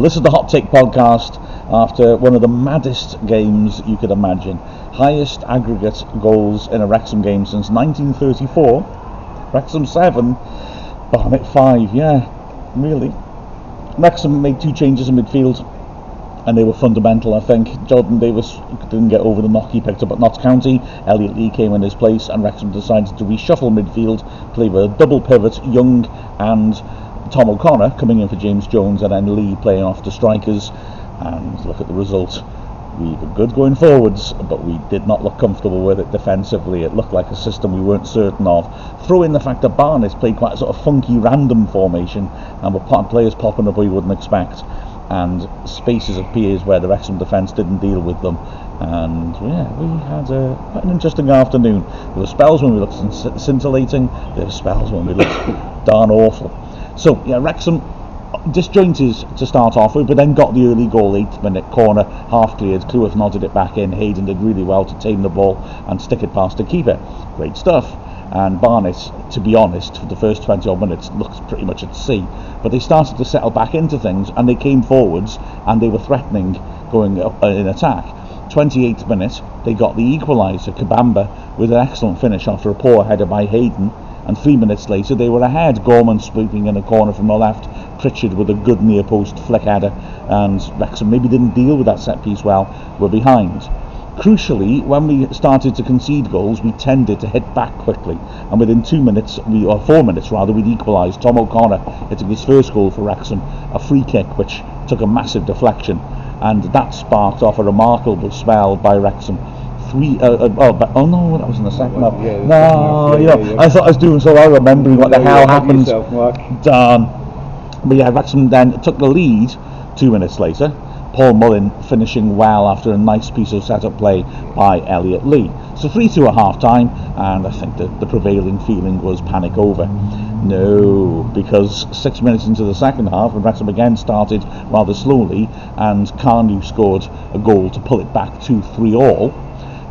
This is the Hot Take podcast after one of the maddest games you could imagine. Highest aggregate goals in a Wrexham game since 1934. Wrexham 7, Barnet 5. Yeah, really. Wrexham made 2 changes in midfield, and they were fundamental, I think. Jordan Davis didn't get over the knock he picked up at Notts County. Elliot Lee came in his place, and Wrexham decided to reshuffle midfield, play with a double pivot, Young and Tom O'Connor coming in for James Jones, and then Lee playing off the strikers. And look at the result. We were good going forwards, but we did not look comfortable with it defensively. It looked like a system we weren't certain of. Throw in the fact that Barnet played quite a sort of funky random formation, and were players popping up we wouldn't expect, and spaces appears where the Wrexham defence didn't deal with them. And yeah, we had quite an interesting afternoon. There were spells when we looked scintillating, there were spells when we looked darn awful. So yeah, Wrexham disjointed to start off with, but then got the early goal, 8th minute corner, half cleared. Cleworth nodded it back in. Hayden did really well to tame the ball and stick it past the keeper. Great stuff. And Barnet, to be honest, for the first 20 odd minutes looked pretty much at sea, but they started to settle back into things, and they came forwards and they were threatening going up in attack. 28th minute they got the equaliser, Kabamba with an excellent finish after a poor header by Hayden, and 3 minutes later they were ahead. Gorman sweeping in a corner from the left, Pritchard with a good near post flick header, and Wrexham maybe didn't deal with that set piece well, were behind. Crucially, when we started to concede goals, we tended to hit back quickly, and within 4 minutes we'd equalised. Tom O'Connor hitting his first goal for Wrexham, a free kick which took a massive deflection, and that sparked off a remarkable spell by Wrexham. Oh no, that was in the second half. I thought I was doing so well remembering what the hell happened. Darn. But yeah, Wrexham then took the lead 2 minutes later. Paul Mullin finishing well after a nice piece of set-up play by Elliot Lee. So 3-2 at half-time, and I think that the prevailing feeling was panic over. No, because 6 minutes into the second half, and Wrexham again started rather slowly, and Carnew scored a goal to pull it back 2-3 all.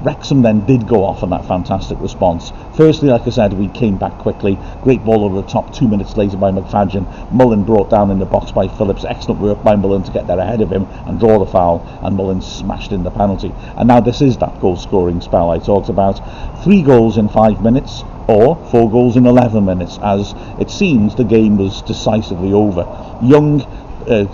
Wrexham then did go off on that fantastic response. Firstly, like I said, we came back quickly. Great ball over the top 2 minutes later by McFadden. Mullin brought down in the box by Phillips. Excellent work by Mullin to get there ahead of him and draw the foul, and Mullin smashed in the penalty. And now this is that goal-scoring spell I talked about. 3 goals in 5 minutes, or 4 goals in 11 minutes, as it seems the game was decisively over. Young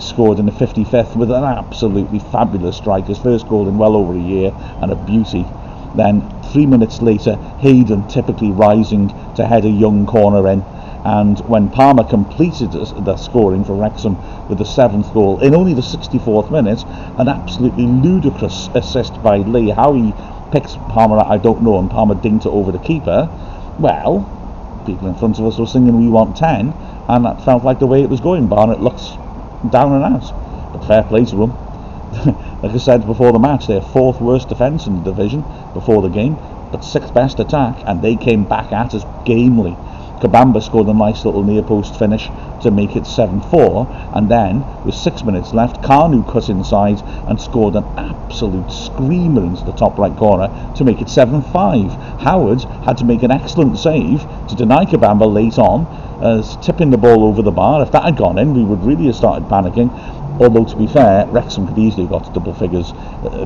scored in the 55th with an absolutely fabulous strike, his first goal in well over a year, and a beauty. Then 3 minutes later, Hayden typically rising to head a Young corner in, and when Palmer completed the scoring for Wrexham with the 7th goal in only the 64th minute, an absolutely ludicrous assist by Lee. How he picked Palmer up, I don't know, and Palmer dinked it over the keeper. Well, people in front of us were singing "We Want 10", and that felt like the way it was going. Barnet looks down and out, but fair play to them. Like I said before the match, they're 4th worst defence in the division before the game, but 6th best attack, and they came back at us gamely. Kabamba scored a nice little near post finish to make it 7-4, and then with 6 minutes left, Carnew cut inside and scored an absolute screamer into the top right corner to make it 7-5. Howard had to make an excellent save to deny Kabamba late on, as tipping the ball over the bar. If that had gone in, we would really have started panicking. Although, to be fair, Wrexham could easily have got to double figures.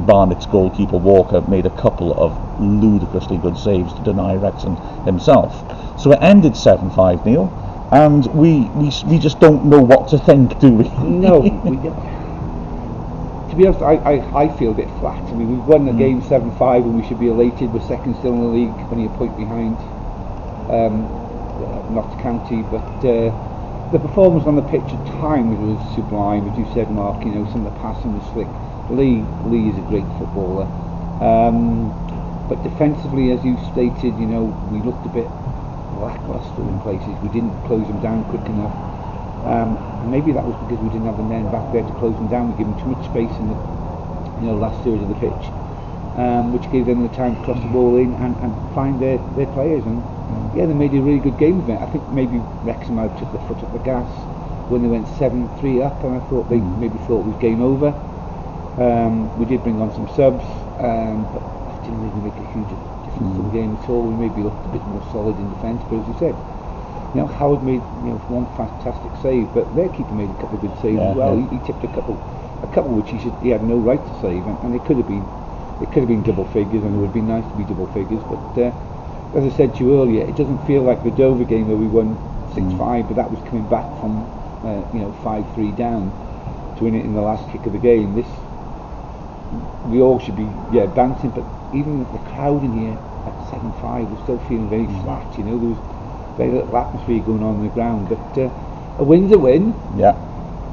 Barnet's goalkeeper Walker made a couple of ludicrously good saves to deny Wrexham himself. So it ended 7-5, Neil, and we just don't know what to think, do we? No, we don't. To be honest, I feel a bit flat. I mean, we've won the game 7-5 and we should be elated. We're second still in the league, only a point behind Notts County, but the performance on the pitch at times was sublime, as you said, Mark. You know, some of the passing was slick. Lee is a great footballer, but defensively, as you stated, you know, we looked a bit lacklustre in places. We didn't close them down quick enough. Maybe that was because we didn't have the men back there to close them down. We gave them too much space in the last third of the pitch, which gave them the time to cross the ball in and find their players. And yeah, they made a really good game of it. I think maybe Wrexham took the foot off the gas when they went 7-3 up, and I thought they maybe thought it was game over. We did bring on some subs, but it didn't really make a huge difference to the game at all. We maybe looked a bit more solid in defence, but as you said, You know, Howard made one fantastic save, but their keeper made a couple of good saves as well. He tipped a couple which he had no right to save, and it could have been double figures, and it would have been nice to be double figures. But as I said to you earlier, it doesn't feel like the Dover game where we won 6-5, but that was coming back from 5-3 down to win it in the last kick of the game. This, we all should be bouncing, but even the crowd in here at 7-5 was still feeling very flat. There was very little atmosphere going on the ground, but a win's a win. Yeah.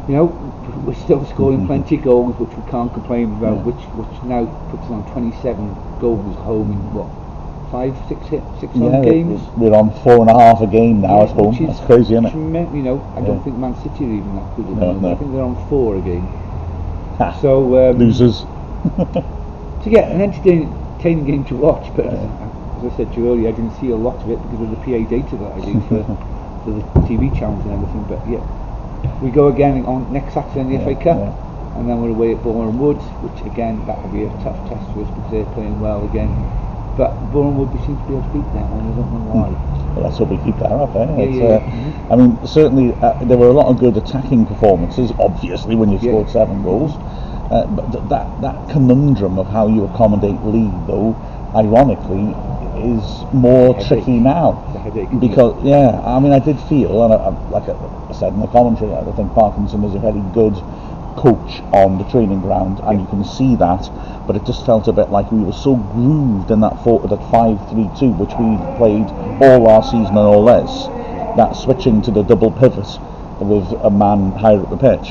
We're still scoring plenty of goals, which we can't complain about, which now puts us on 27 goals home in what, 6 home games? We're on 4.5 a game now at home. That's crazy, isn't it? I don't think Man City are even that good at the moment. No. I think they're on 4 a game. So losers. To get an entertaining game to watch, but as I said to you earlier, I didn't see a lot of it because of the PA data that I do for the TV channels and everything. But we go again on next Saturday in the FA Cup, and then we're away at Bournemouth Wood, which again that will be a tough test for us because they're playing well again. But Bournemouth Wood seems to be able to beat them, and I don't know why. Well, let's hope we keep that up. I mean, certainly there were a lot of good attacking performances. Obviously, when you scored 7 goals, but that conundrum of how you accommodate Lee, though, ironically, is more tricky now. Because I mean, I did feel, and like I said in the commentary, I think Parkinson is a very good coach on the training ground, and you can see that. But it just felt a bit like we were so grooved in that 5-3-2, which we played all last season and all this, that switching to the double pivot with a man higher up the pitch,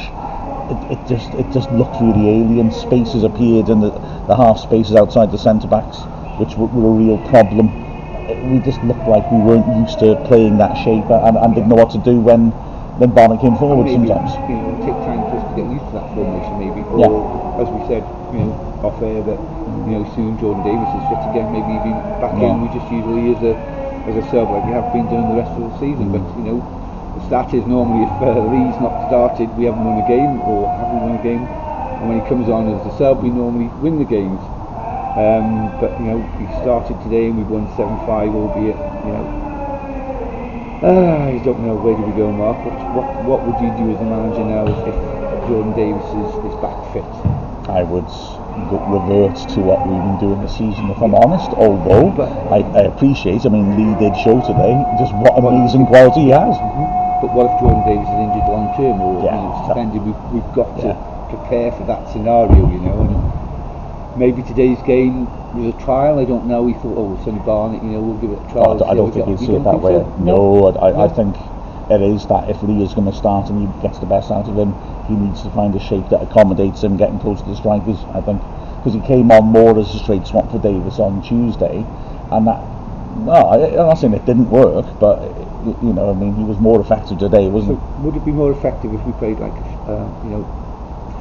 it just looked really alien. Spaces appeared in the half spaces outside the centre backs, which were a real problem. We just looked like we weren't used to playing that shape and didn't know what to do when Barnet came forward. Maybe, sometimes it'll take time for us to get used to that formation, maybe. Or as we said, off air, that soon Jordan Davis is fit again. Maybe even back in. We just usually as a sub like we have been doing the rest of the season. But the stat is normally if Lee's not started, we haven't won a game, or haven't won a game. And when he comes on as a sub, we normally win the games. But we started today and we've won 7-5, albeit I don't know, where do we go, Mark? What would you do as a manager now if Jordan Davis is back fit? I would revert to what we've been doing this season, if I'm honest, although I appreciate, Lee did show today just what amazing quality he has. But what if Jordan Davis is injured long term or suspended? We've got to prepare for that scenario, and maybe today's game was a trial. I don't know. He thought, it's only Barnet, we'll give it a trial. I don't think he'd see it that way. No, I think it is that if Lee is going to start and he gets the best out of him, he needs to find a shape that accommodates him getting close to the strikers, I think. Because he came on more as a straight swap for Davis on Tuesday, and that, I'm not saying it didn't work, but he was more effective today, wasn't he? Would it be more effective if we played like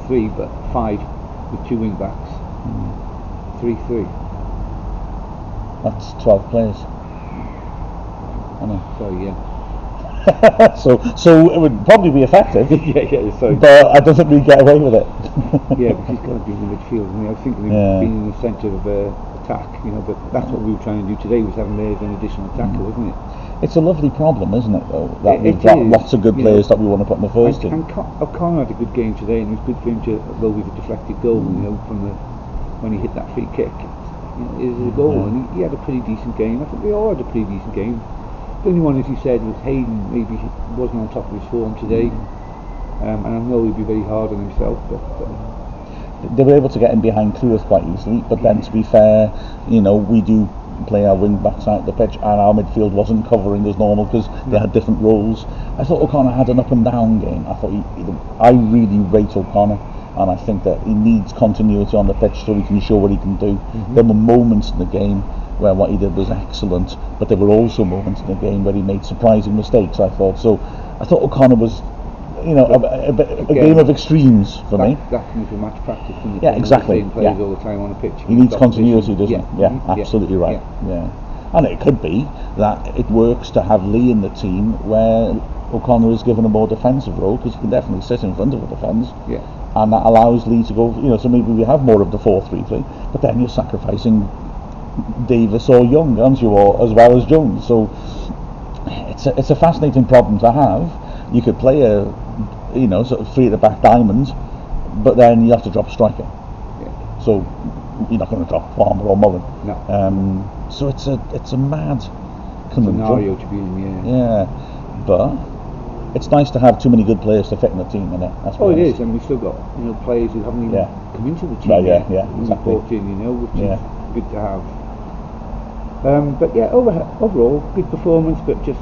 3 but 5 with 2 wing backs? 3-3. That's 12 players. I know. Sorry, so it would probably be effective. Sorry. But I don't think we'd get away with it. But he's got to be in the midfield. I think we've been in the centre of attack. But that's what we were trying to do today, was having there as an additional attacker, wasn't it? It's a lovely problem, isn't it? Though that we've got lots of good players that we want to put in the first team. O'Connor had a good game today, and it was good for him to, although with a deflected goal, from when he hit that free kick. It was a goal, and he had a pretty decent game. I think we all had a pretty decent game. The only one, as you said, was Hayden. Maybe he wasn't on top of his form today, and I know he'd be very hard on himself. But they were able to get in behind Cleworth quite easily. But then, to be fair, we do play our wing backs out the pitch, and our midfield wasn't covering as normal because they had different roles. I thought O'Connor had an up and down game. I thought I really rate O'Connor. And I think that he needs continuity on the pitch so he can show what he can do. There were moments in the game where what he did was excellent, but there were also moments in the game where he made surprising mistakes, I thought. So I thought O'Connor was, a game of extremes for me. That comes with match practice, doesn't it? Yeah, exactly. Players all the time on the pitch. He needs continuity, doesn't he? Yeah, absolutely right. Yeah. And it could be that it works to have Lee in the team where O'Connor is given a more defensive role, because he can definitely sit in front of the defence. And that allows Lee to go, so maybe we have more of the 4-3-3, but then you're sacrificing Davis or Young, aren't you, or as well as Jones. So it's a fascinating problem to have. You could play a sort of three at the back diamond, but then you have to drop a striker. Yeah. So you're not going to drop Farmer or Mullen. No. So it's a mad scenario to be in. Yeah, but it's nice to have too many good players to fit in the team, isn't it? It is, and we've still got players who haven't even come into the team yet. Yeah, exactly. Brought in, which is good to have. But yeah, overall good performance, but just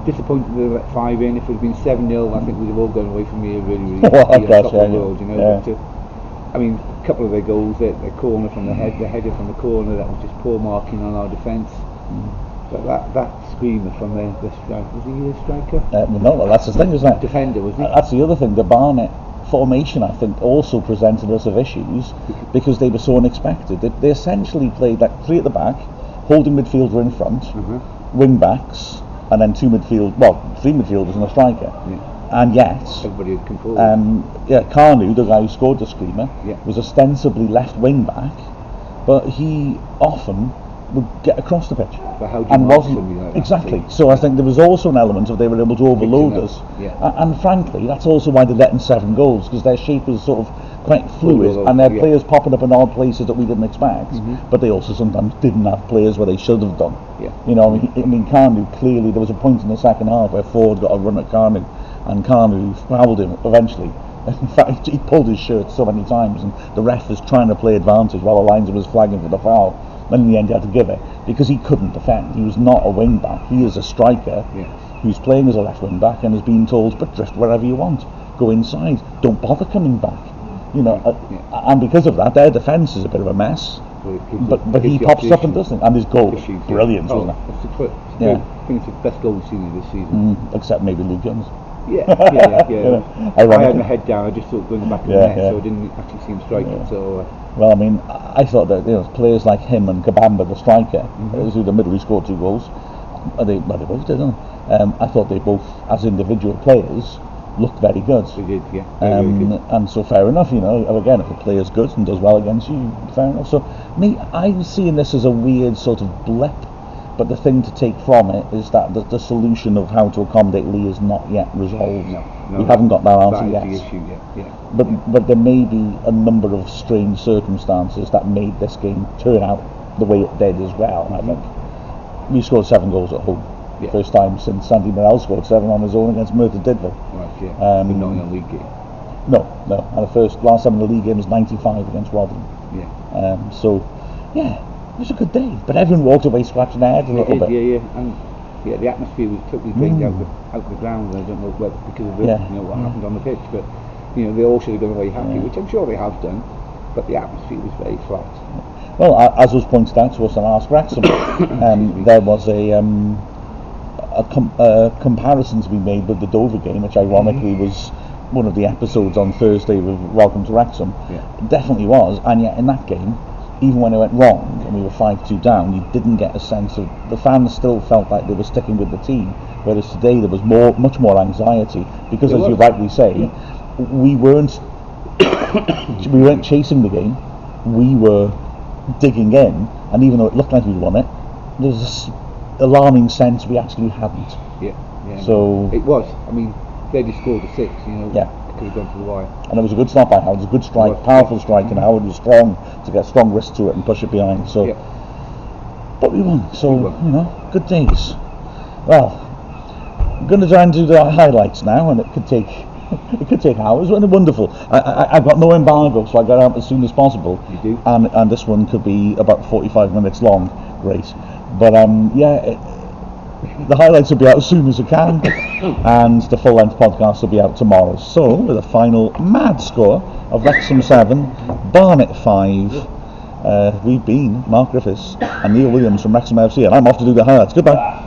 disappointed they let 5 in. If it had been 7-0, I think we'd have all gone away from here really top of the world, But, I mean, a couple of their goals, their corner from the header from the corner, that was just poor marking on our defence. But that screamer from the striker, was he a striker? No, that's the thing, isn't it? Defender, wasn't he? That's the other thing. The Barnet formation, I think, also presented us of issues because they were so unexpected. They essentially played like 3 at the back, holding midfielder in front, wing backs, and then 3 midfielders and a striker. And yet, everybody had come forward. Carnu, the guy who scored the screamer, was ostensibly left wing back, but he often would get across the pitch. But how do you mark somebody like that? Exactly. So I think there was also an element of they were able to overload us. And frankly, that's also why they're letting 7 goals, because their shape is sort of quite fluid, and their players popping up in odd places that we didn't expect. But they also sometimes didn't have players where they should have done. I mean, Carnu, clearly there was a point in the second half where Ford got a run at Carnu, and Carnu fouled him eventually. In fact, he pulled his shirt so many times, and the ref was trying to play advantage while the linesman was flagging for the foul. And in the end, he had to give it because he couldn't defend. He was not a wing back. He is a striker who's playing as a left wing back and has been told, "But drift wherever you want. Go inside. Don't bother coming back." And because of that, their defence is a bit of a mess. But he pops up and does it, and his goal was brilliant, wasn't it? I think it's the best goal we've seen this season. Except maybe Luke Jones. I had my head down. I just thought going back in the net, so I didn't actually see him striking. So. Well, I mean, I thought that players like him and Kabamba, the striker, who's the middle who scored 2 goals, they both did, didn't they? I thought they both, as individual players, looked very good. They did, very good. And so fair enough, again, if a player's good and does well against you, fair enough. So I'm seeing this as a weird sort of blip, but the thing to take from it is that the solution of how to accommodate Lee is not yet resolved. No, we haven't got that answer yet. That is the issue yet. But there may be a number of strange circumstances that made this game turn out the way it did as well. I think we scored 7 goals at home. First time since Sandy Morel scored 7 on his own against Merthyr Didville. Right, but not in a league game. No. And the last time in the league game was 95 against Rotherham. It was a good day, but everyone walked away scratching their head a little bit. And the atmosphere was totally drained out the ground. I don't know whether because of what happened on the pitch, but they all should have gone away happy, which I'm sure they have done. But the atmosphere was very flat. Well, as was pointed out to us on Ask Wrexham, there was a comparison to be made with the Dover game, which ironically was one of the episodes on Thursday with Welcome to Wrexham. It definitely was, and yet in that game, even when it went wrong and we were 5-2 down, you didn't get a sense of the fans still felt like they were sticking with the team. Whereas today there was much more anxiety because, as you rightly say, we weren't chasing the game. We were digging in, and even though it looked like we won it, there was this alarming sense we actually hadn't. So it was. I mean, they just scored a 6. Could have gone to the wire. And it was a good stop by Howard. It was a good strike, powerful strike, and Howard was strong to get strong wrist to it and push it behind. So, but we won. So good days. Well, I'm going to try and do the highlights now, and it could take hours. Wasn't it wonderful? I've got no embargo, so I got out as soon as possible. You do. And this one could be about 45 minutes long. Great. But the highlights will be out as soon as I can, and the full-length podcast will be out tomorrow. So, with a final mad score of Wrexham 7, Barnet 5, we've been Mark Griffiths and Neil Williams from Wrexham FC, and I'm off to do the highlights. Goodbye.